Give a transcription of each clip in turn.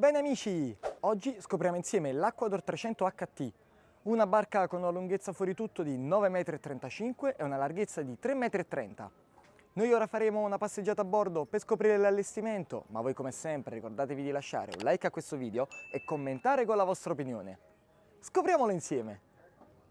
Bene amici, oggi scopriamo insieme l'Aquador 300 HT, una barca con una lunghezza fuori tutto di 9,35 m e una larghezza di 3,30 m. Noi ora faremo una passeggiata a bordo per scoprire l'allestimento, ma voi come sempre ricordatevi di lasciare un like a questo video e commentare con la vostra opinione. Scopriamolo insieme!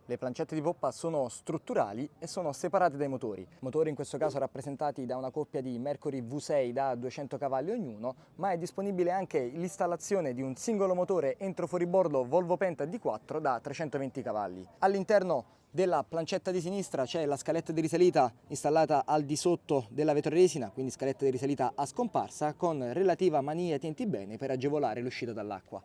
Le plancette di poppa sono strutturali e sono separate dai motori. Motori in questo caso rappresentati da una coppia di Mercury V6 da 200 cavalli ognuno, ma è disponibile anche l'installazione di un singolo motore entro fuoribordo Volvo Penta D4 da 320 cavalli. All'interno della plancetta di sinistra c'è la scaletta di risalita installata al di sotto della vetroresina, quindi scaletta di risalita a scomparsa con relativa maniglia tienti bene per agevolare l'uscita dall'acqua.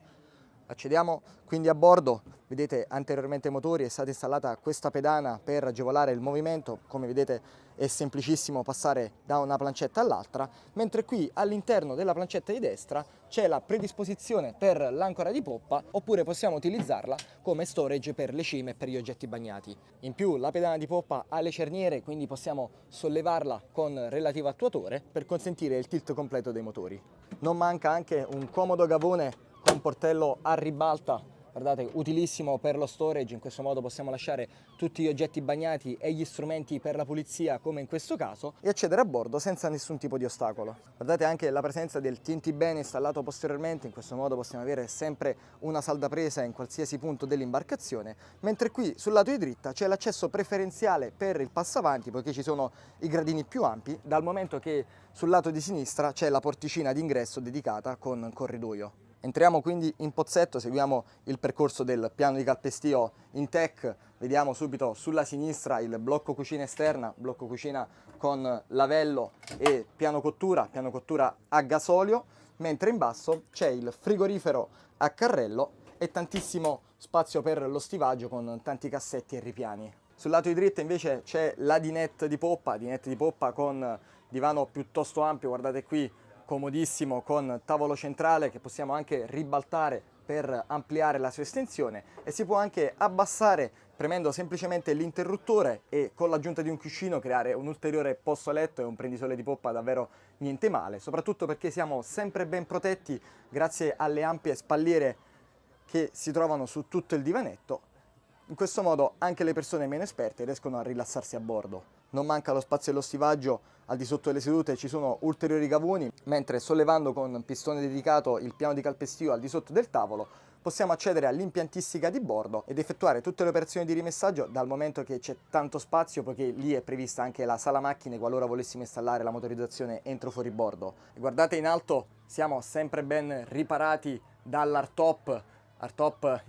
Accediamo quindi a bordo, vedete anteriormente ai motori è stata installata questa pedana per agevolare il movimento, come vedete è semplicissimo passare da una plancetta all'altra, mentre qui all'interno della plancetta di destra c'è la predisposizione per l'ancora di poppa, oppure possiamo utilizzarla come storage per le cime e per gli oggetti bagnati. In più la pedana di poppa ha le cerniere, quindi possiamo sollevarla con relativo attuatore per consentire il tilt completo dei motori. Non manca anche un comodo gavone con portello a ribalta, guardate, utilissimo per lo storage. In questo modo possiamo lasciare tutti gli oggetti bagnati e gli strumenti per la pulizia, come in questo caso, e accedere a bordo senza nessun tipo di ostacolo. Guardate anche la presenza del tienti bene installato posteriormente, in questo modo possiamo avere sempre una saldapresa in qualsiasi punto dell'imbarcazione, mentre qui sul lato di dritta c'è l'accesso preferenziale per il passavanti, poiché ci sono i gradini più ampi, dal momento che sul lato di sinistra c'è la porticina d'ingresso dedicata con corridoio. Entriamo quindi in pozzetto, seguiamo il percorso del piano di calpestio in tech, vediamo subito sulla sinistra il blocco cucina esterna, blocco cucina con lavello e piano cottura a gasolio, mentre in basso c'è il frigorifero a carrello e tantissimo spazio per lo stivaggio con tanti cassetti e ripiani. Sul lato di dritta invece c'è la dinette di poppa con divano piuttosto ampio, guardate qui, comodissimo, con tavolo centrale che possiamo anche ribaltare per ampliare la sua estensione, e si può anche abbassare premendo semplicemente l'interruttore e con l'aggiunta di un cuscino creare un ulteriore posto letto e un prendisole di poppa davvero niente male, soprattutto perché siamo sempre ben protetti grazie alle ampie spalliere che si trovano su tutto il divanetto. In questo modo anche le persone meno esperte riescono a rilassarsi a bordo. Non manca lo spazio dello stivaggio, al di sotto delle sedute ci sono ulteriori gavoni, mentre sollevando con pistone dedicato il piano di calpestio al di sotto del tavolo possiamo accedere all'impiantistica di bordo ed effettuare tutte le operazioni di rimessaggio, dal momento che c'è tanto spazio, poiché lì è prevista anche la sala macchine qualora volessimo installare la motorizzazione entro fuoribordo. E guardate in alto, siamo sempre ben riparati dall'hardtop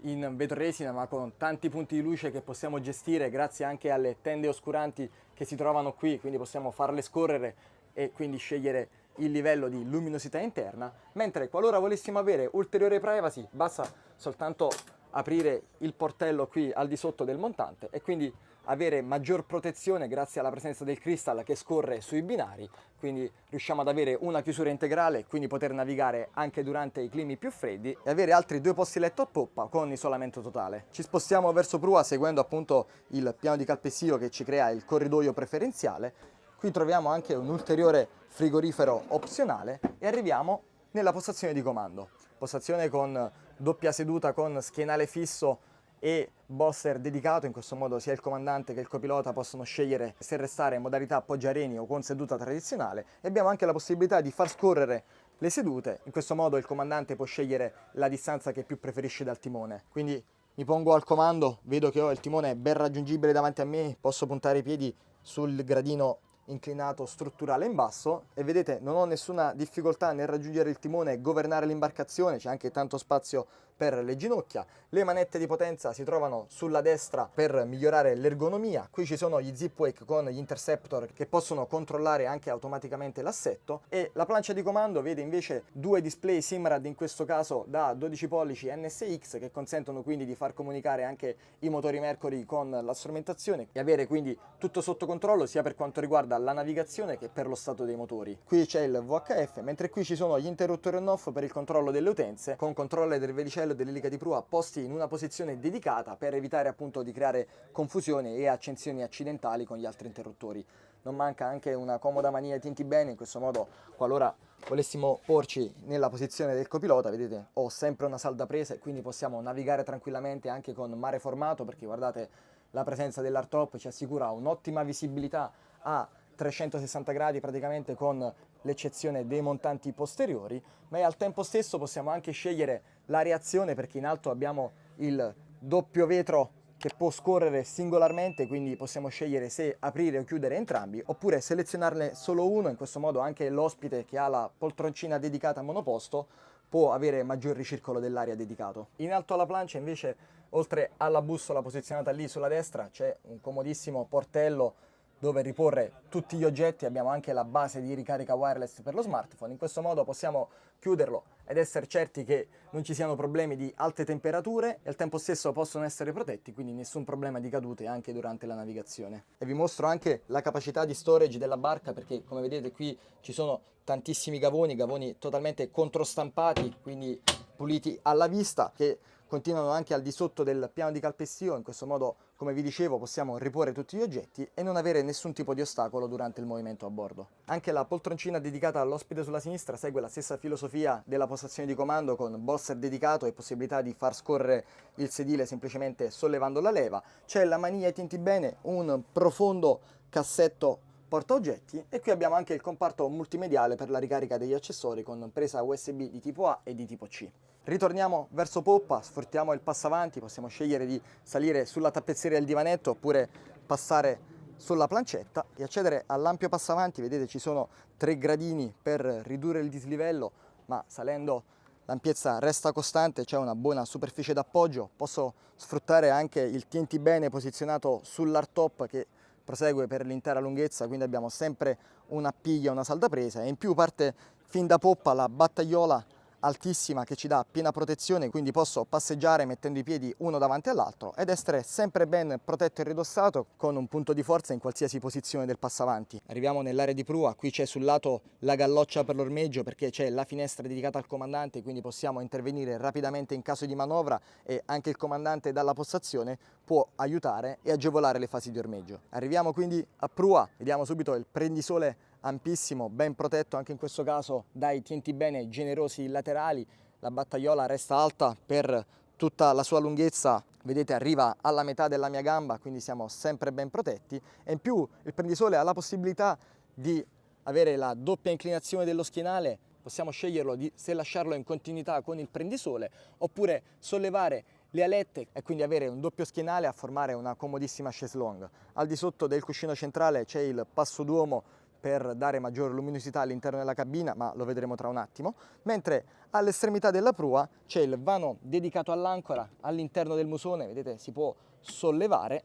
in vetroresina, ma con tanti punti di luce che possiamo gestire grazie anche alle tende oscuranti che si trovano qui, quindi possiamo farle scorrere e quindi scegliere il livello di luminosità interna, mentre qualora volessimo avere ulteriore privacy basta soltanto aprire il portello qui al di sotto del montante e quindi avere maggior protezione grazie alla presenza del crystal che scorre sui binari, quindi riusciamo ad avere una chiusura integrale, quindi poter navigare anche durante i climi più freddi e avere altri due posti letto a poppa con isolamento totale. Ci spostiamo verso prua seguendo appunto il piano di calpestio che ci crea il corridoio preferenziale. Qui troviamo anche un ulteriore frigorifero opzionale e arriviamo nella postazione di comando. Postazione con doppia seduta con schienale fisso e bosser dedicato, in questo modo sia il comandante che il copilota possono scegliere se restare in modalità poggiareni o con seduta tradizionale, e abbiamo anche la possibilità di far scorrere le sedute. In questo modo il comandante può scegliere la distanza che più preferisce dal timone. Quindi mi pongo al comando, vedo che ho il timone ben raggiungibile davanti a me, posso puntare i piedi sul gradino inclinato strutturale in basso e vedete non ho nessuna difficoltà nel raggiungere il timone e governare l'imbarcazione, c'è anche tanto spazio per le ginocchia. Le manette di potenza si trovano sulla destra per migliorare l'ergonomia. Qui ci sono gli zip wake con gli interceptor che possono controllare anche automaticamente l'assetto, e la plancia di comando vede invece due display Simrad, in questo caso da 12 pollici NSX, che consentono quindi di far comunicare anche i motori Mercury con la strumentazione e avere quindi tutto sotto controllo sia per quanto riguarda la navigazione che per lo stato dei motori. Qui c'è il VHF, mentre qui ci sono gli interruttori on-off per il controllo delle utenze, con controller del velicello e dell'elica di prua posti in una posizione dedicata per evitare appunto di creare confusione e accensioni accidentali con gli altri interruttori. Non manca anche una comoda maniglia tinti bene, in questo modo qualora volessimo porci nella posizione del copilota, vedete, ho sempre una salda presa e quindi possiamo navigare tranquillamente anche con mare formato, perché guardate, la presenza dell'hardtop ci assicura un'ottima visibilità a 360 gradi praticamente, con l'eccezione dei montanti posteriori, ma al tempo stesso possiamo anche scegliere la reazione, perché in alto abbiamo il doppio vetro che può scorrere singolarmente, quindi possiamo scegliere se aprire o chiudere entrambi, oppure selezionarne solo uno. In questo modo anche l'ospite che ha la poltroncina dedicata a monoposto può avere maggior ricircolo dell'aria dedicato. In alto alla plancia invece, oltre alla bussola posizionata lì sulla destra, c'è un comodissimo portello dove riporre tutti gli oggetti. Abbiamo anche la base di ricarica wireless per lo smartphone. In questo modo possiamo chiuderlo ed essere certi che non ci siano problemi di alte temperature e al tempo stesso possono essere protetti, quindi nessun problema di cadute anche durante la navigazione. E vi mostro anche la capacità di storage della barca, perché come vedete qui ci sono tantissimi gavoni totalmente controstampati, quindi puliti alla vista, che continuano anche al di sotto del piano di calpestio. In questo modo, come vi dicevo, possiamo riporre tutti gli oggetti e non avere nessun tipo di ostacolo durante il movimento a bordo. Anche la poltroncina dedicata all'ospite sulla sinistra segue la stessa filosofia della postazione di comando, con bolster dedicato e possibilità di far scorrere il sedile semplicemente sollevando la leva. C'è la maniglia ai tinti bene, un profondo cassetto porta oggetti, e qui abbiamo anche il comparto multimediale per la ricarica degli accessori con presa USB di tipo A e di tipo C. Ritorniamo verso poppa, sfruttiamo il passavanti, possiamo scegliere di salire sulla tappezzeria del divanetto oppure passare sulla plancetta e accedere all'ampio passavanti. Vedete, ci sono 3 gradini per ridurre il dislivello, ma salendo l'ampiezza resta costante, c'è una buona superficie d'appoggio. Posso sfruttare anche il TNT bene posizionato sull'hardtop che prosegue per l'intera lunghezza, quindi abbiamo sempre una appiglia, una salda presa, e in più parte fin da poppa la battaiola altissima che ci dà piena protezione, quindi posso passeggiare mettendo i piedi uno davanti all'altro ed essere sempre ben protetto e ridossato con un punto di forza in qualsiasi posizione del passavanti. Arriviamo nell'area di prua, qui c'è sul lato la galloccia per l'ormeggio perché c'è la finestra dedicata al comandante, quindi possiamo intervenire rapidamente in caso di manovra e anche il comandante dalla postazione può aiutare e agevolare le fasi di ormeggio. Arriviamo quindi a prua, vediamo subito il prendisole ampissimo, ben protetto anche in questo caso dai TNT bene generosi laterali. La battaiola resta alta per tutta la sua lunghezza, vedete arriva alla metà della mia gamba, quindi siamo sempre ben protetti, e in più il prendisole ha la possibilità di avere la doppia inclinazione dello schienale. Possiamo sceglierlo se lasciarlo in continuità con il prendisole oppure sollevare le alette e quindi avere un doppio schienale a formare una comodissima chaise longue. Al di sotto del cuscino centrale c'è il passo d'uomo per dare maggiore luminosità all'interno della cabina, ma lo vedremo tra un attimo, mentre all'estremità della prua c'è il vano dedicato all'ancora all'interno del musone. Vedete, si può sollevare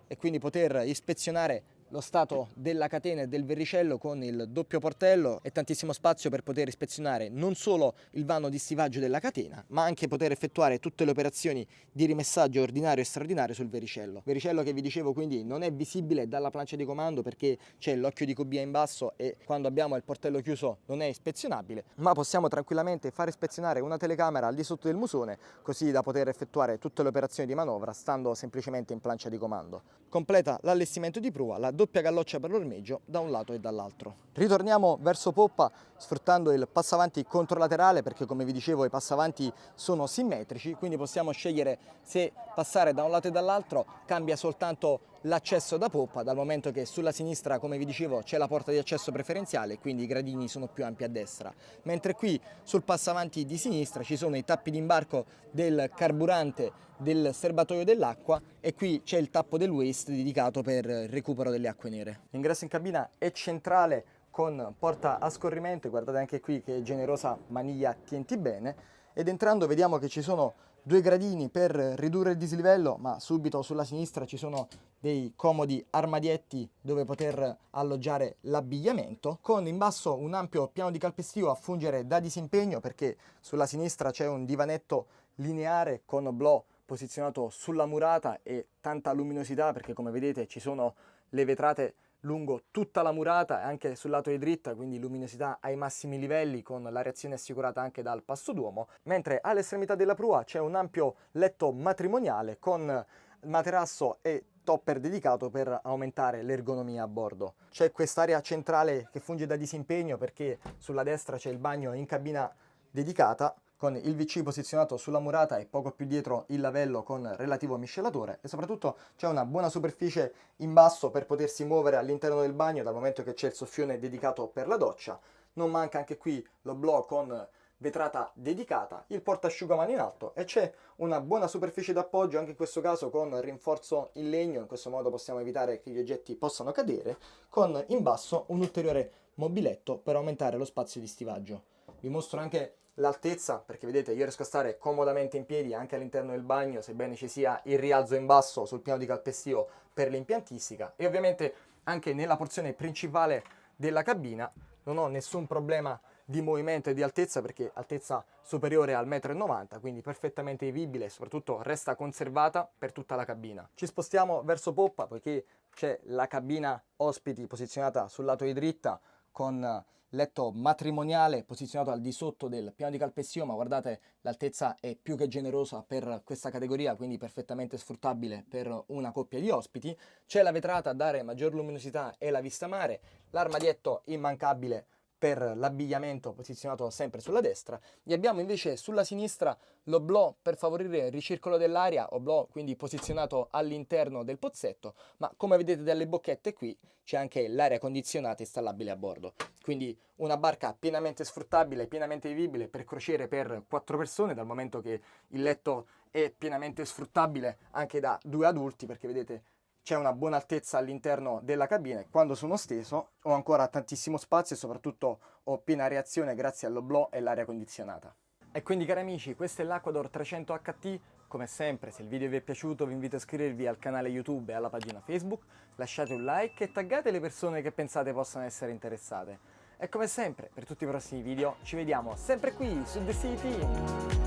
e quindi poter ispezionare lo stato della catena e del verricello con il doppio portello e tantissimo spazio per poter ispezionare non solo il vano di stivaggio della catena, ma anche poter effettuare tutte le operazioni di rimessaggio ordinario e straordinario sul verricello. Verricello che vi dicevo quindi non è visibile dalla plancia di comando perché c'è l'occhio di cubia in basso e quando abbiamo il portello chiuso non è ispezionabile, ma possiamo tranquillamente far ispezionare una telecamera al di sotto del musone così da poter effettuare tutte le operazioni di manovra stando semplicemente in plancia di comando. Completa l'allestimento di prua la doppia galloccia per l'ormeggio da un lato e dall'altro. Ritorniamo verso poppa sfruttando il passavanti controlaterale perché, come vi dicevo, i passavanti sono simmetrici, quindi possiamo scegliere se passare da un lato e dall'altro. Cambia soltanto l'accesso da poppa, dal momento che sulla sinistra, come vi dicevo, c'è la porta di accesso preferenziale, quindi i gradini sono più ampi a destra, mentre qui sul passavanti di sinistra ci sono i tappi di imbarco del carburante del serbatoio dell'acqua e qui c'è il tappo del waste dedicato per il recupero delle acque nere. L'ingresso in cabina è centrale con porta a scorrimento, guardate anche qui che generosa maniglia TNT bene, ed entrando vediamo che ci sono 2 gradini per ridurre il dislivello, ma subito sulla sinistra ci sono dei comodi armadietti dove poter alloggiare l'abbigliamento, con in basso un ampio piano di calpestio a fungere da disimpegno perché sulla sinistra c'è un divanetto lineare con oblò posizionato sulla murata e tanta luminosità perché, come vedete, ci sono le vetrate lungo tutta la murata e anche sul lato di dritta, quindi luminosità ai massimi livelli con la reazione assicurata anche dal passo d'uomo, mentre all'estremità della prua c'è un ampio letto matrimoniale con materasso e topper dedicato per aumentare l'ergonomia a bordo. C'è quest'area centrale che funge da disimpegno perché sulla destra c'è il bagno in cabina dedicata con il WC posizionato sulla murata e poco più dietro il lavello con relativo miscelatore, e soprattutto c'è una buona superficie in basso per potersi muovere all'interno del bagno dal momento che c'è il soffione dedicato per la doccia. Non manca anche qui l'oblò con vetrata dedicata, il portasciugamani in alto e c'è una buona superficie d'appoggio anche in questo caso con rinforzo in legno, in questo modo possiamo evitare che gli oggetti possano cadere, con in basso un ulteriore mobiletto per aumentare lo spazio di stivaggio. Vi mostro anche l'altezza, perché vedete io riesco a stare comodamente in piedi anche all'interno del bagno, sebbene ci sia il rialzo in basso sul piano di calpestio per l'impiantistica, e ovviamente anche nella porzione principale della cabina non ho nessun problema di movimento e di altezza, perché altezza superiore al 1,90 m, quindi perfettamente vivibile e soprattutto resta conservata per tutta la cabina. Ci spostiamo verso poppa poiché c'è la cabina ospiti posizionata sul lato di dritta con letto matrimoniale posizionato al di sotto del piano di calpestio, ma guardate l'altezza è più che generosa per questa categoria, quindi perfettamente sfruttabile per una coppia di ospiti. C'è la vetrata a dare maggior luminosità e la vista mare, l'armadietto immancabile per l'abbigliamento posizionato sempre sulla destra, e abbiamo invece sulla sinistra l'oblò per favorire il ricircolo dell'aria, oblò quindi posizionato all'interno del pozzetto, ma come vedete dalle bocchette qui c'è anche l'aria condizionata installabile a bordo. Quindi una barca pienamente sfruttabile, pienamente vivibile per crociere per 4 persone, dal momento che il letto è pienamente sfruttabile anche da 2 adulti, perché vedete c'è una buona altezza all'interno della cabina e quando sono steso ho ancora tantissimo spazio e soprattutto ho piena reazione grazie all'oblò e l'aria condizionata. E quindi cari amici, questo è l'Aquador 300 HT. Come sempre, se il video vi è piaciuto vi invito a iscrivervi al canale YouTube e alla pagina Facebook, lasciate un like e taggate le persone che pensate possano essere interessate. E come sempre, per tutti i prossimi video ci vediamo sempre qui su The City Team.